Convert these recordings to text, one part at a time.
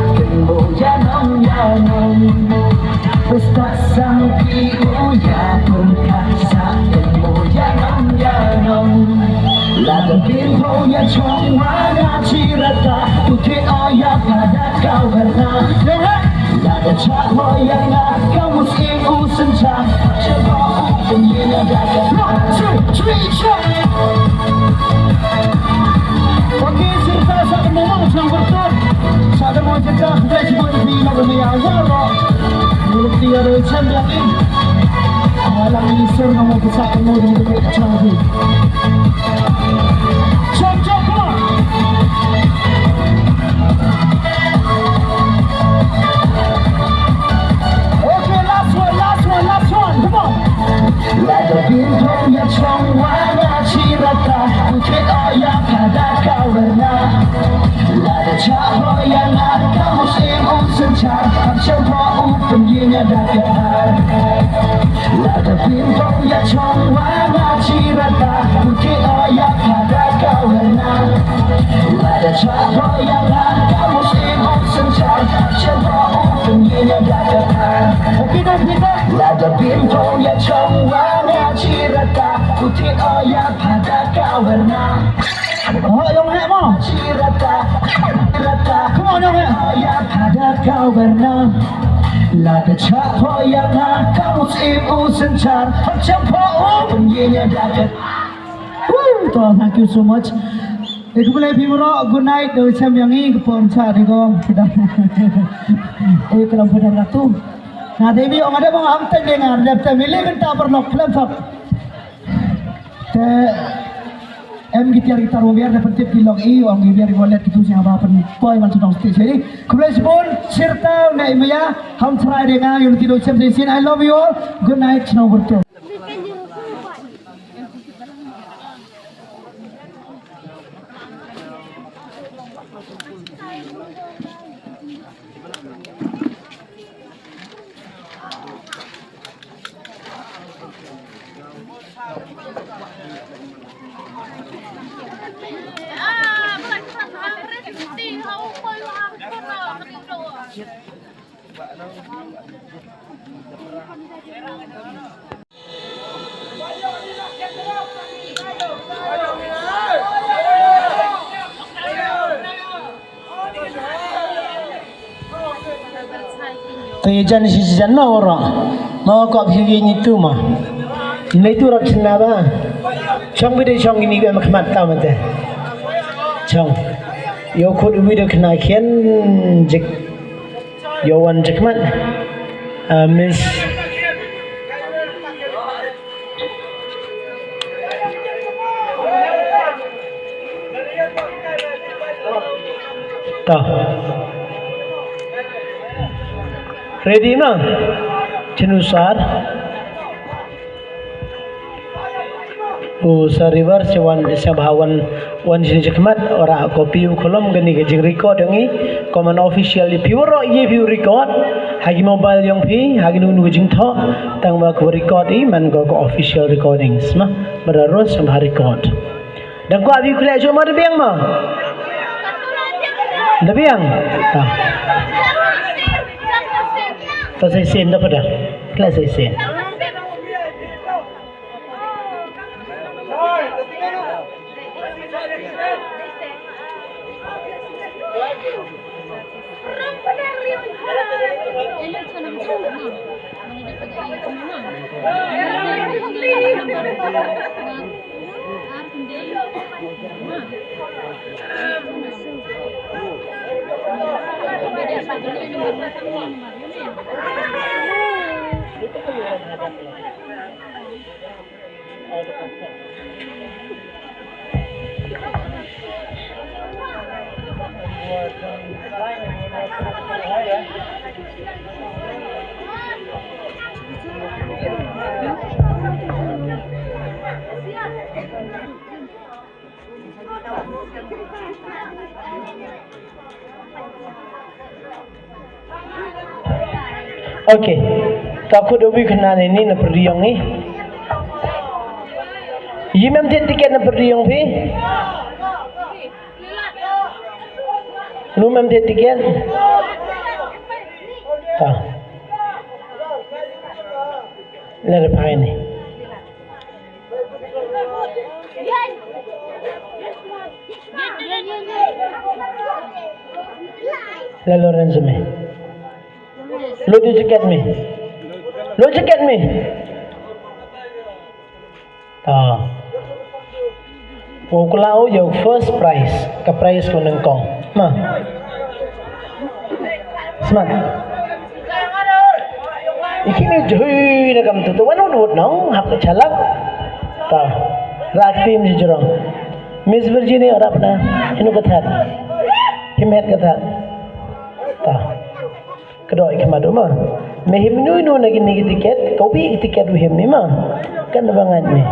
akan moyanong yanong basta sang piuya perkasa akan moyanong yanong lada bimbo ya chong wana cirata putih oya pada kau warna lada cahwa yang akan musim senja coba penyina dagang 1, 2, 3, Okey, serta saat memang sang bertur. Saat mau cakap sudah sebut di negeri awal. Mulut dia ada cendang ini. Malam ini ser nama besar mau di negeri canggih. Cocok lah. Okay, last one. Come on. Lada bintang yang chong warna cirata putih oya pada kau warna lada cahwa yang akan musim senja macam penyina dagang lada bintang yang chong warna cirata putih oya pada kau warna lada cahwa yang akan musim senja macam penyina dagang okey dah kita lada bintang yang chong warna cirata putih oya pada kau warna oh yang hek mo cirata come on yang hek oya pada kau warna lada cahwa yang akan musim senja macam penyina dagang thank you so much. Aku boleh bimro good night dari yang ini kepon cari kau sudah. Kalau barato. Nah, Dewi orang ada bang amten dengar, dapat milih kan tak pernah film fak. Em kita biar dapat tip kilong orang biar wallet itu siapa pun boy macam tu stage ini. Kuliah pun serta nak imaya, ham try dengar yang tidur jam sini. I love you all. Good night, snow bertu. Tujuan si jana orang mau kau pergi itu mah, ini tu orang cina bah, Jong bida Jong ini kan makan tahu macam, Jong, yo kau bida kena kian jek, yo wan jek mat, Miss. Tahu. Ready na? Chinusar. Sa reverse sa bahawan wan jinjekmat ora kopi kolom gani gajing record yangi common official viewer ye view record hagi mobile yang pi hagi nu gajing tho tang ma ko record I man ko official recordings ma bararos sam record dan ko abi kule jo ma debiang ma debiang ta ta sai sen da pada kelas sai sen Okay, takut ubi kena ini na perdiong ni. Ye mem tiket na perdiong pi. Nu mem dia tiket. Ta. Lere pai ni. La Lorenzo me. Lo tu tiket me. Lo tiket me. Ta. Kalau your first prize, ke prize ko nang kong. Ma. Smart. Ikini jui na kam tu wanu dut nang hap chalak. Ta. Rak team ji Jong. Miss Virginia arap na inu kathat. Himet kathat. Ta. Kedoi kemadu ma. Mehim nu lagi ni tiket, kau bi tiket him ni ma. Kan bangan ni.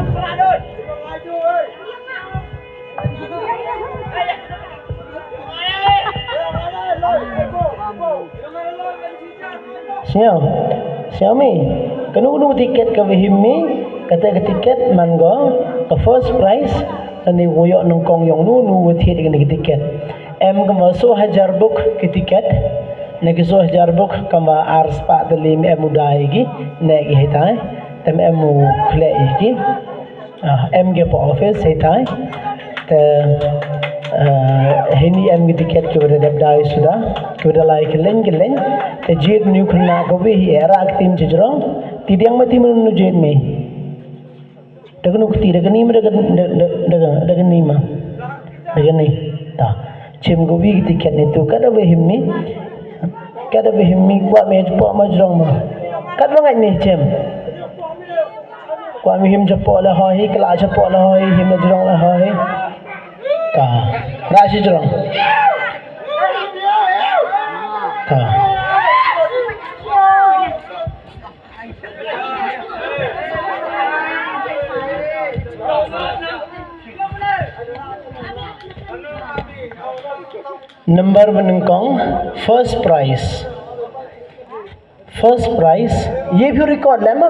Xiaomi kanu tiket ke himmi kata ke tiket manggo ke first prize ani woyok nang kong yong nu thid ke tiket em kama 100 book ke tiket ne ke 100 book kama ars pa dalim em udai gi ne gi hitai tem em mu khle gi em ge po office hitai te hini em gi tiket ke ber dai sudah ke ber lai ke leng te jid new khna ko bi era tim jrong tidiang mati menu jid me dagan ukti dagan ni ma dagan ni ta chim go bi tiket ni tu kada be himmi kwa me po ma jrong ma kad bangai ni chem kwa mi him japo la hoi kala japo la hoi him jrong la hoi ta ra si jrong ta number menengkong first prize ये भी रिकॉर्ड ले मा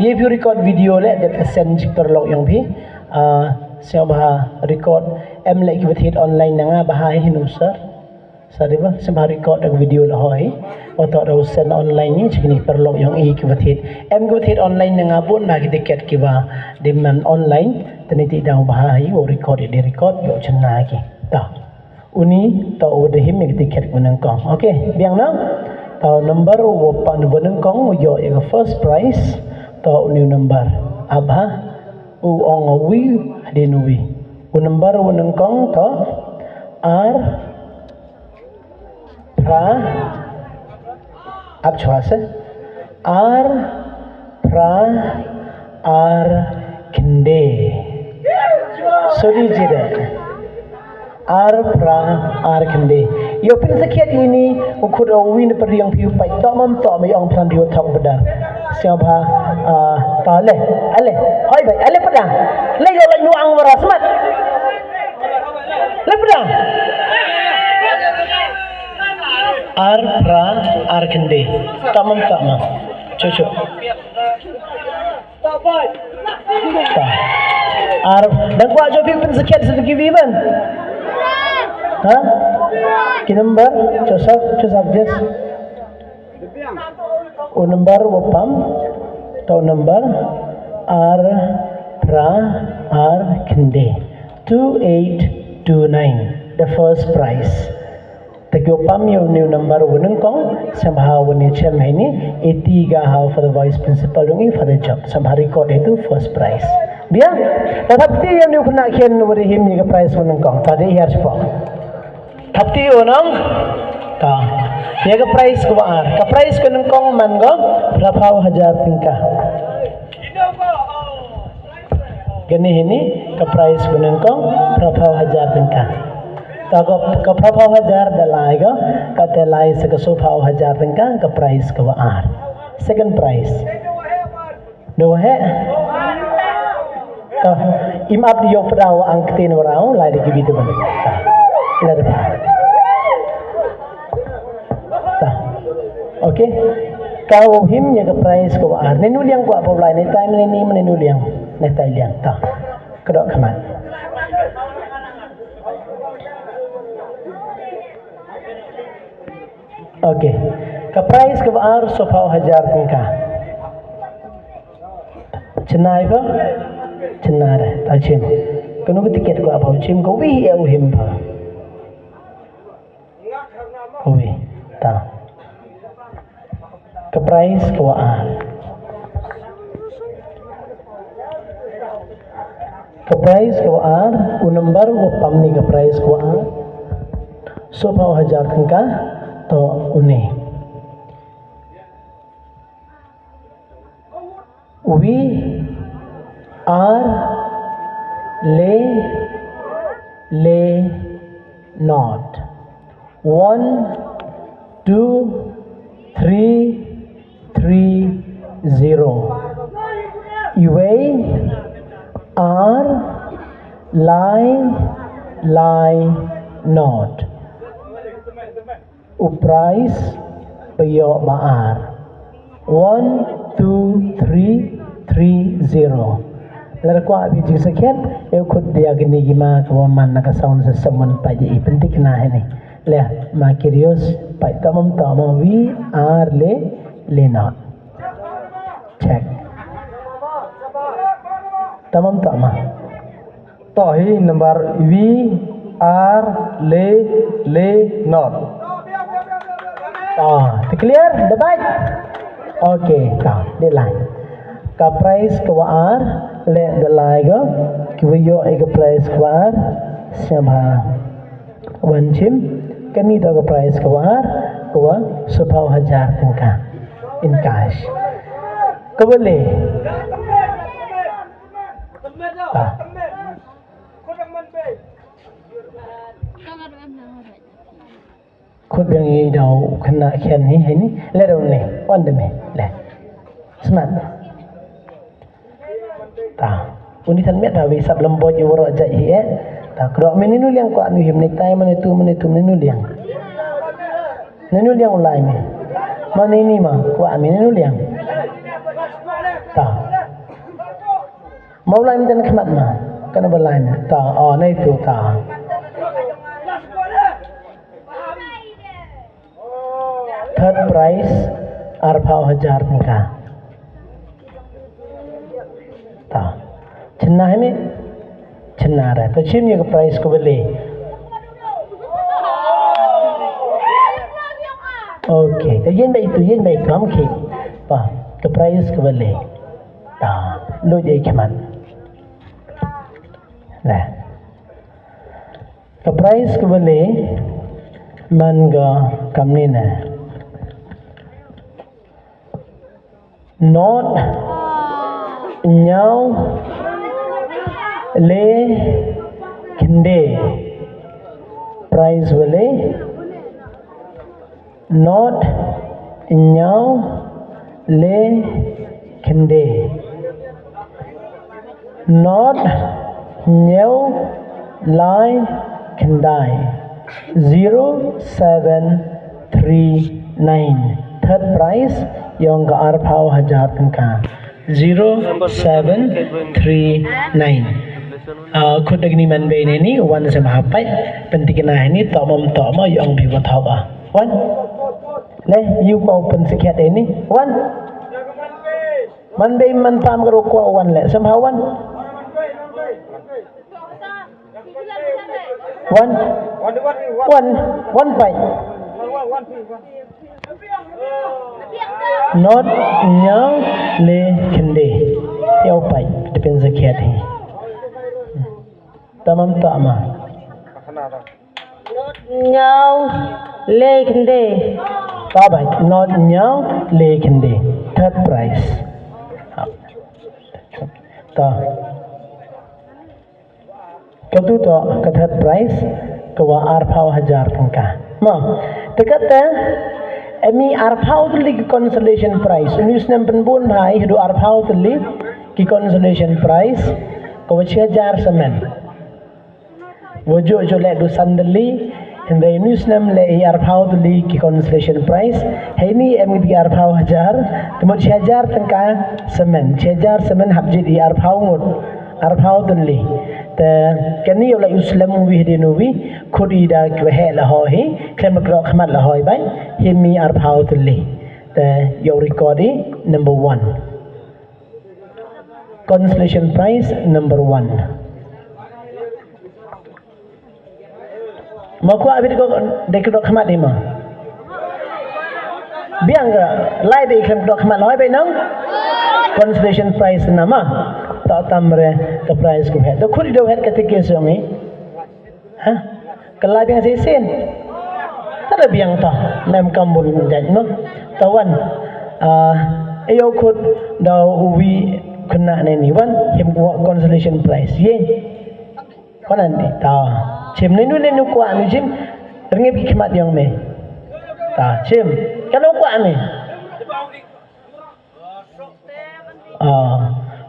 ये भी record video ले दे send per log yang भी siapa bah record em lagi betul online nanga bahai hinu sari ba siapa record dak video lah hoi atau dah send online ni cikni per log yang ke betul em ke betul online nanga pun bagi tiket kiba di man online teniti dah bahai o record di record yo cena lagi dah uni tau udah him ke tiket menengkong okey biang na tau number wo pan menengkong yo yang first prize tau new number abha u ong wi denui u number menengkong to r pra ab chwase r pra r kende sodi jida ar pra ar kende yo pin sakiat ini ukur win periang piu pai to mam to mai ong plan dio thong bedar siapa ta le ale hoi bai ale pedang le yo le nuang warasmat le pedang ar pra ar kende tamam tamam cucu ta ar dan kwa jo pin sakiat sedegi vivan ha ki number cosap jes o number wapam to number r pra r kende 2829 the first prize Tagopam yung new number wuneng kong somehow when you chem ini etiga how for the vice principal yung for the job somehow record itu first prize dia tapi yang new kena kian wuri him ni ke prize wuneng kong tadi here spot tapi unang ta dia ke prize ko ar ka prize ko nung kong man go berapa hajar tingkah gani ini ke prize ko nung kong berapa hajar tingkah Tago kaprapau hajar dalai go katelai sekasupau hajar tingkah ke prize ke ar second prize do he ta imap dio peraw angktin warau lai di gitu ban ta ta okay kau him nya ke prize ke ar nenu liang kwa pau lai ni time ni menenu liang ni tai liang ta kedok kamat Okey. Ka price ke ar sopau hajar tengka. Cenai ba? Cenare. Tajim. Kanu ke tiket ko apa? Cim ko wi au himpa. Wi. Ta. Ka price ke ar. Ka price ke ar u number u pamni ka price ko ar. Sopau hajar tengka to uni. We are not 1 2 3 3 0 Iway are lie not Uprise payo baar 1 2 3 3 0 Lerko abi jing sakit eu khud dia gini gima ko man na ka sound sa someone pa ji pentik na he ni le ma curious pa tamam we are not check tamam tama Tohi number we are not. Clear the baik okay the line ka price ka ar le the line go kiyo ek price ka ar sama wanchim kani to ka price ka ar ko 10,000 tengka in cash ka boleh khud yang i dau kena khen ni he ni le dau ni on de me le smart ta uni than met ha vi sap lambo ju ro jai he ta kro me ni nu liang ko anu him nek tai man tu ni nu liang ulai me man ni ma ko ami ni nu liang ta mau lai men khmat ma kana balai me ta nai tu ta third price 4,000 tengka ta chenna hai me chenna ra to chim ye ka price ko bele okay to yen bai tu ham ki pa ka price ko bele ta lo je khman la ka price ko bele man ga kamni na not nhau le kinde price wale not nhau le kinde not nhau lai kendai 0739 third price yang ke 4,000 tengka 0739 khud dagni man be ni wan se mahapai pentik na ni tomom yang bi wa thau ba wan le you mau pen sekiat ini wan man be man pam ko ko wan le somehow wan one pai not nhau le kende yau pai depends zakiat hi tamam tama not nhau le kende ta bai not nhau le kende third price ta katu to ka third price ka wa 4,000 tengka ma tekata Emi arphau tuli ki consolation prize. News nem penbun hai hidu arphau tuli ki consolation prize. Ko 6,000 semen. Wojo jo le du sandali hinde news nem le arphau tuli ki consolation prize. Hai ni emi di arphau 1,000. Temo 6,000 tengka semen. 6,000 semen habji di arphau ngut. arbhautli te kani yo la uslam wi de no wi khodi da kwe he la ho hi klem kro khmat la hoi bai himi arbhautli te yo recording number 1 consolation prize number 1 Maku abis ko dekdo khmat di ma biang ga lai be klem kro khmat loi bai nang consolation prize nama ta tamre ka prize ko he to khudi do het ka tike song ni ha kalai biang se sen tada biang ta nem kambul jan no tawan ayo khud da uwi kena ni wan him consolation prize yen kanan ni ta chim ni nu kwa ni chim ringep khmat yang me ta chim kalau kwa ni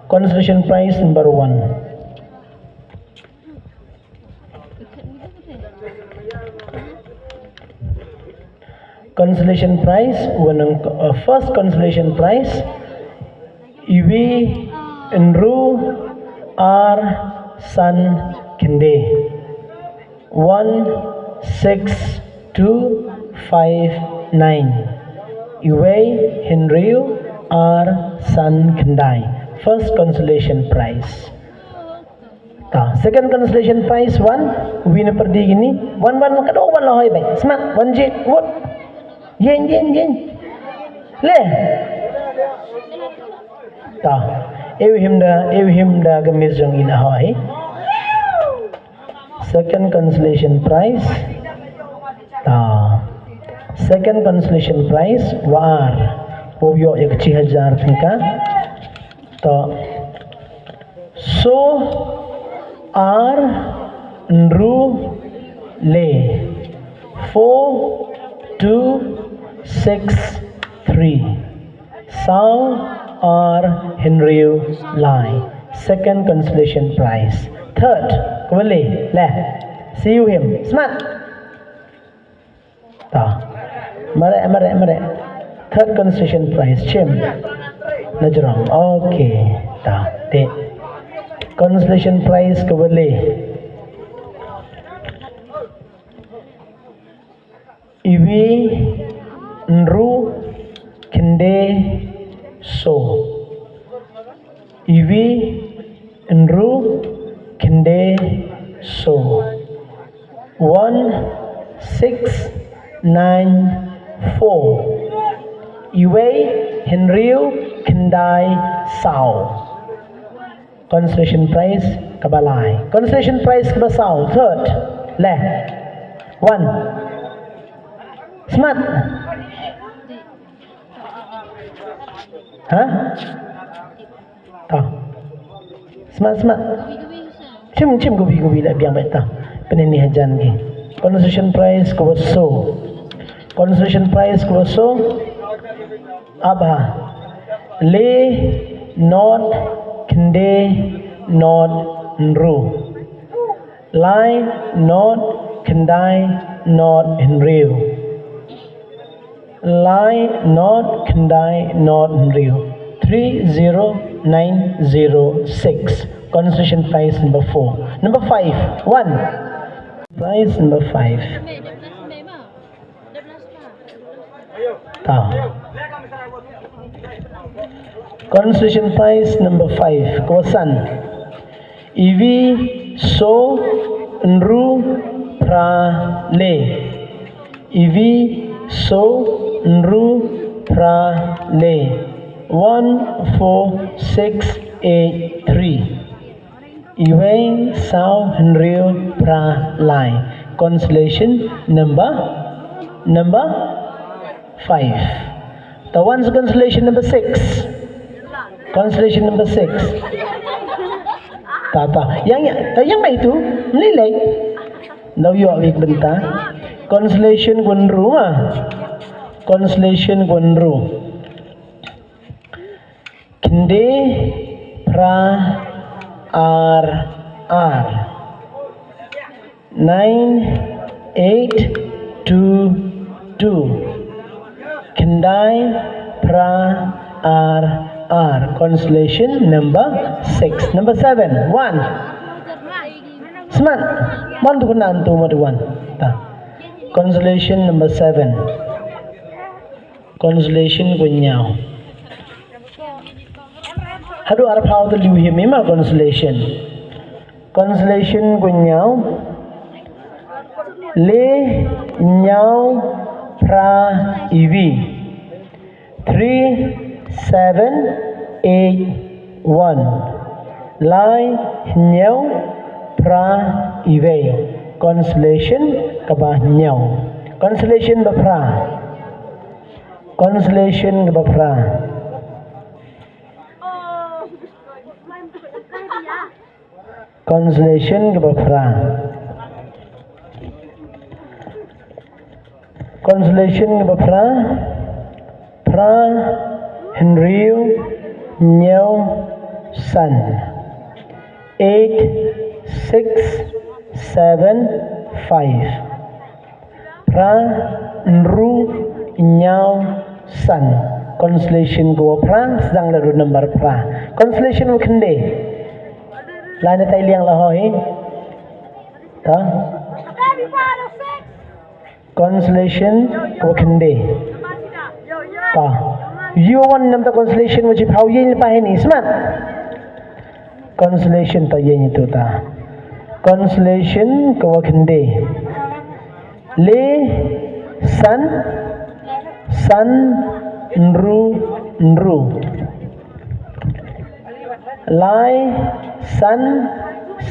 consolation prize number 1 consolation prize first consolation prize iwi enru r san kende 16259 iwi henryu r san kendai first consolation prize second consolation prize 1 win perdi gini 1 kado 1 lahoi bai smart 1 jet what yen le ew him da gamis jong in ahoi second consolation prize second consolation prize war obyo 1000 tangka so r nru le 4263 Sao R. Henry Lai second consolation prize third kembali le see you him smart mare third consolation prize chim najrong okay te consolation prize kembali iwi nru kende so iwi nru kende so 1694 iwi henryu kendai sao consolation prize kabalai consolation prize kabasau third le 1 smart smart cim gobi la biang beta penini hajan ki consolation prize ko so consolation prize ko so aba le not kende not nru lai not kendai not henryu lai not kendai not henryu 30906 consolation prize number 4 number 5 1 prize number 5 consolation prize number 5 kosan iwi so nru pra le iwi so nru pra le 14683 Iweng Sao Henry Pra Lai consolation number 5 the one's consolation number 6 consolation number 6 yang mai tu nilai daw yo wik benta consolation gunru consolation gunru kende pra r 9822 kendai pra r R. Constellation number 6. Number 7. 1. Smart. Man tu kena antu madu 1. Constellation number 7. Constellation kunyau. Hadu arap hau tu liu him ima constellation. Constellation kunyau. Le nyau pra ivi. 3 7 8 1. Lai nyau pra ive. Constellation kabah nyau. Constellation bapra. Constellation bapra. Constellation bapra. Constellation bapra. Pra Henryu nyau sun. 8 6 7 5. Pra Nru nyau sun. Constellation go pra sedang lalu number pra. Constellation ukende. Lain tai liang lah hoi. Ta. Constellation ukende. Ta. You want number constellation wajib hau yin lepas ni smart. Constellation ta yin itu ta. Constellation ukende. Le sun sun nru nru. Lai sun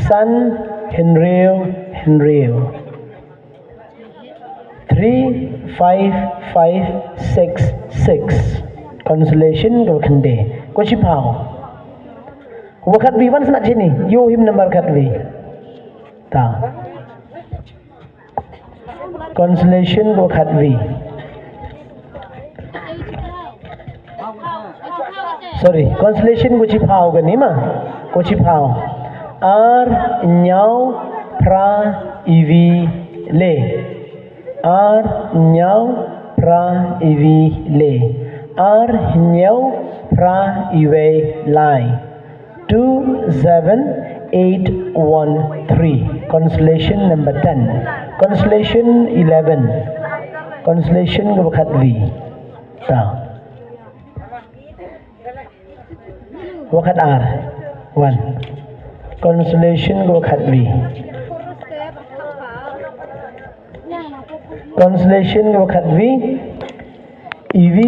sun Henryu Henryu. 3 5 5 6 6. Constellation ukende. Wajib hau. Wakat vi mana nak sini? Yo him number kat vi. Ta. Constellation wakat vi. Sorry, constellation ko chipao ganima. Ko chipao. R nyau pra ivi le. R nyau pra ivi le. R nyau pra ive lai. 2 7 8 1 3. Constellation number 10. Constellation 11. Constellation ko bakat vi. Ta. Wakat R 1. Constellation go khat V. Constellation go khat V. EV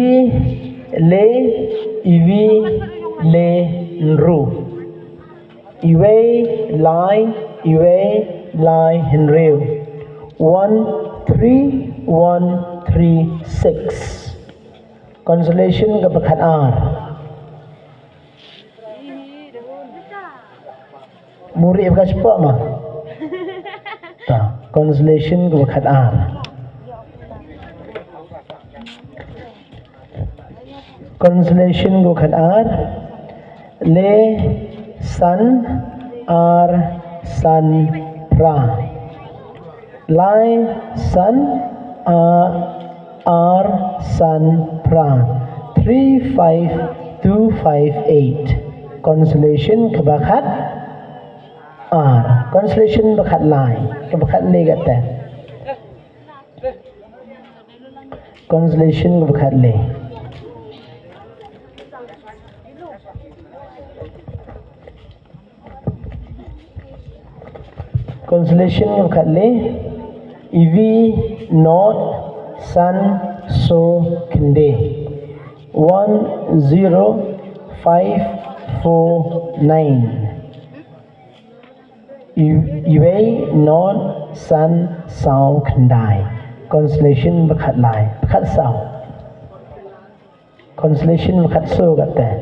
le EV le nru. Iwe lai Iwe lai Henryu. 1 3 1 3 6. Constellation go bakat R. Muri apa cepat mah? Tak. Constellation ke bakat R. Constellation ke bakat R. Le sun R sun pra. Lai sun R sun pra. 3 5 2 5 8. Constellation ke bakat R. Constellation bakat lai. Bakat le kata. Constellation bakat le. Constellation bakat le. EV not sun so kende. 1 0 5 4 9. Iwe non sun sao kendai. Constellation bakat lai bakat sao. Constellation bakat so kata.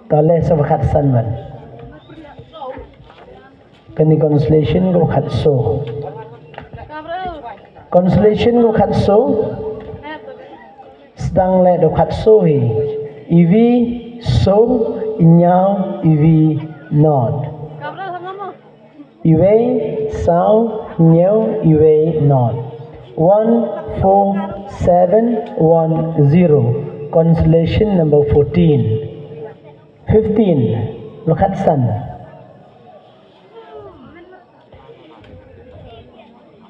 Toleh so bakat sun man. Kani constellation bakat so. Constellation bakat so. Sedang le bakat so hi. Iwi so inyau iwi not. Iwe sao nyau iwe not. 1 4 7 1 0. Constellation number 14. 15. Look at sun.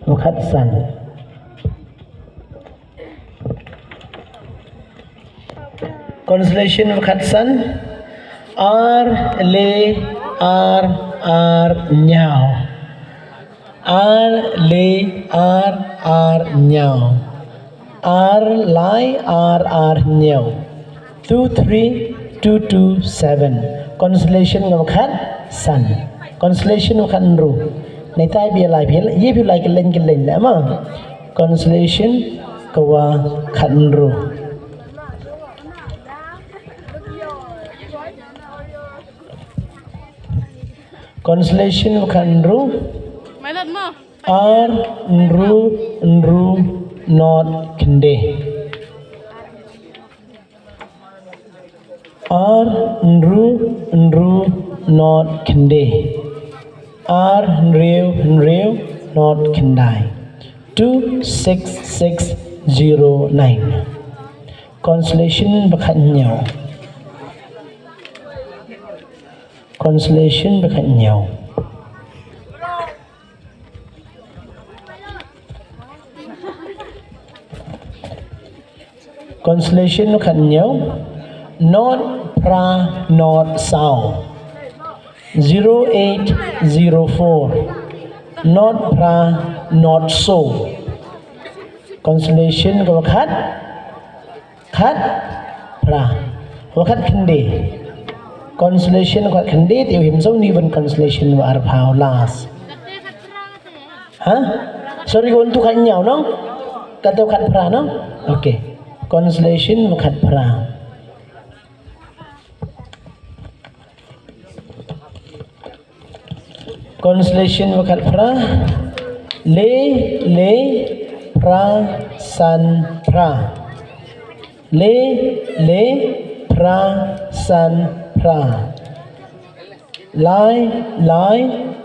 Look at sun. Constellation look at sun. R le R nhau. R le R nhau. R lai R nhau. 2 3 2 2 7. Constellation look at sun. Constellation look at ru. Này tai bia lại ye bia lại cái lên lẽ mà. Constellation kawa khan ru. Constellation khan ru. R nru not kende. R nru not kende. R nriu not kendai. 26609. Constellation bakhan nhau. Constellation bakhan nhau. Constellation bakhan nhau. Not pra not sound. 0804. Not pra not so. Constellation ko khat pra wakat khande. Constellation ko khande tiêu him so ni ban constellation wa ar phao last. Ha? Sorry ko untuk khat nhau no? Kata khat pra no? Okay. Constellation ko khat pra. Constellation wakat pra. Le pra san pra. Le pra san pra. Lai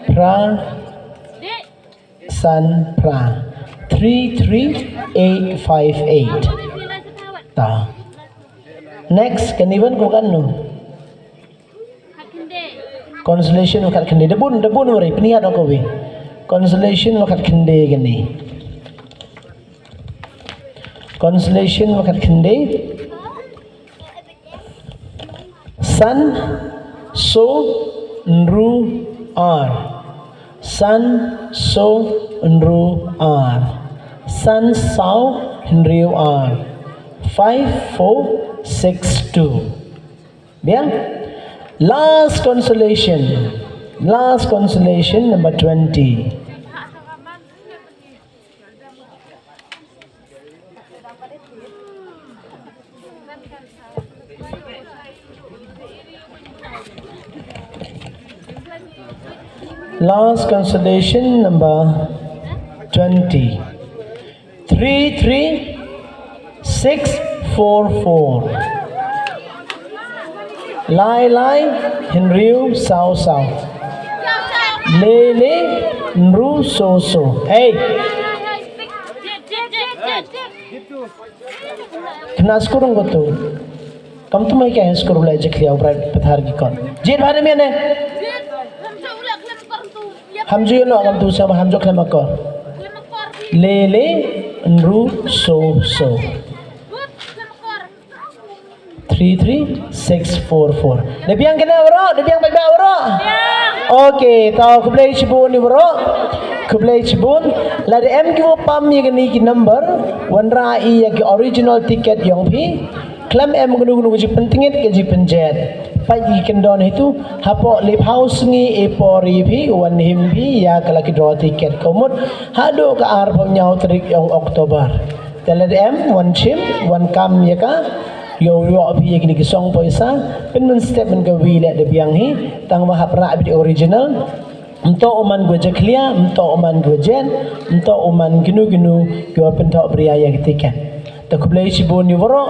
pra san pra. 33858. Ta. Next kaniban ko kanu. Constellation wakat kende debun ori peniat aku we. Constellation wakat kende gini. Constellation wakat kende. Sun so nru r. Sun so nru r. Sun sao nru r. 5462. Bien. Last constellation number 20. Last constellation number 20. 33644. Lai Henriu sao. Le nru so. Hey. Kena skurung gotu. Kamu tu mai kaya skurung lai jekliau berat pethar gikon. Jid bhare me ne. Hamju no kamu tu sama hamju klem akor. Le nru so. 33644. Debiang kena bro, debiang baik bro. Okay, tahu kublai cibun ni bro. Kublai cibun. Lada M kiwo pam ye gani ki number. Wanra I ya ki original ticket yang pi. Klaim M gunu ji pentingit ke ji penjet. Pai ki kendon itu hapo lip house ni epori pi wan him pi ya kala ki draw ticket komut. Hado ka ar pom nyau trik yang Oktober. Lada M one chim one kam ya ka. Yo bi kini kisong poisa pen step men gawi le de biang hi tang ma hapra bi original ento oman go jeklia ento oman go jen ento oman ginu go pen to bria ya ketika ta kublai si boni woro